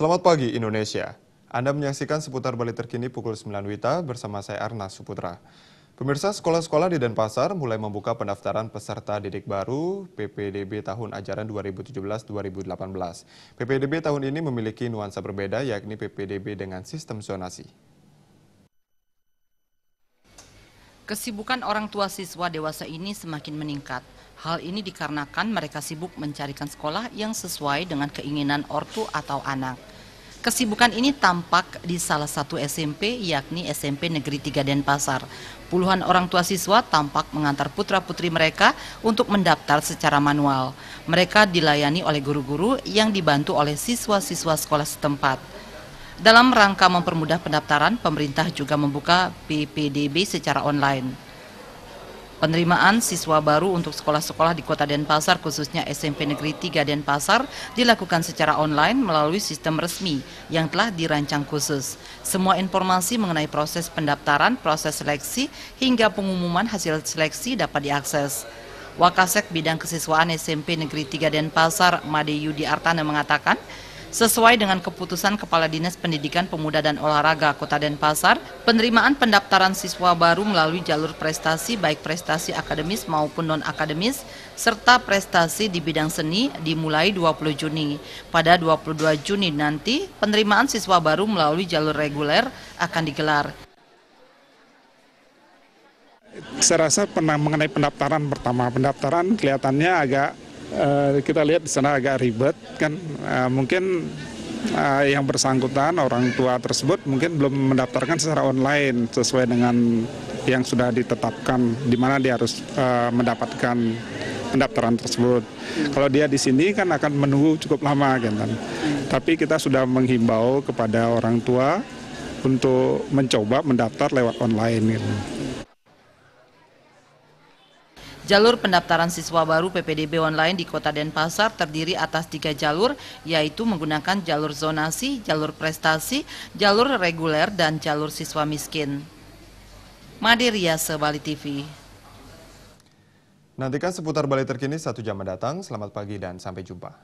Selamat pagi Indonesia. Anda menyaksikan seputar Bali terkini pukul 9 WITA bersama saya Arnas Suputra. Pemirsa, sekolah-sekolah di Denpasar mulai membuka pendaftaran peserta didik baru PPDB tahun ajaran 2017-2018. PPDB tahun ini memiliki nuansa berbeda, yakni PPDB dengan sistem zonasi. Kesibukan orang tua siswa dewasa ini semakin meningkat. Hal ini dikarenakan mereka sibuk mencarikan sekolah yang sesuai dengan keinginan ortu atau anak. Kesibukan ini tampak di salah satu SMP, yakni SMP Negeri 3 Denpasar. Puluhan orang tua siswa tampak mengantar putra-putri mereka untuk mendaftar secara manual. Mereka dilayani oleh guru-guru yang dibantu oleh siswa-siswa sekolah setempat. Dalam rangka mempermudah pendaftaran, pemerintah juga membuka PPDB secara online. Penerimaan siswa baru untuk sekolah-sekolah di Kota Denpasar, khususnya SMP Negeri 3 Denpasar, dilakukan secara online melalui sistem resmi yang telah dirancang khusus. Semua informasi mengenai proses pendaftaran, proses seleksi, hingga pengumuman hasil seleksi dapat diakses. Wakasek Bidang Kesiswaan SMP Negeri 3 Denpasar, Made Yudi Artana mengatakan, sesuai dengan keputusan Kepala Dinas Pendidikan Pemuda dan Olahraga Kota Denpasar, penerimaan pendaftaran siswa baru melalui jalur prestasi baik prestasi akademis maupun non-akademis, serta prestasi di bidang seni dimulai 20 Juni. Pada 22 Juni nanti, penerimaan siswa baru melalui jalur reguler akan digelar. Saya rasa mengenai pendaftaran pertama, pendaftaran kelihatannya agak kita lihat di sana agak ribet kan, mungkin yang bersangkutan orang tua tersebut mungkin belum mendaftarkan secara online sesuai dengan yang sudah ditetapkan di mana dia harus mendapatkan pendaftaran tersebut. Kalau dia di sini kan akan menunggu cukup lama kan. Tapi kita sudah menghimbau kepada orang tua untuk mencoba mendaftar lewat online gitu. Jalur pendaftaran siswa baru PPDB online di Kota Denpasar terdiri atas 3 jalur, yaitu menggunakan jalur zonasi, jalur prestasi, jalur reguler, dan jalur siswa miskin. Made Riase, Bali TV. Nantikan seputar Bali terkini 1 jam mendatang. Selamat pagi dan sampai jumpa.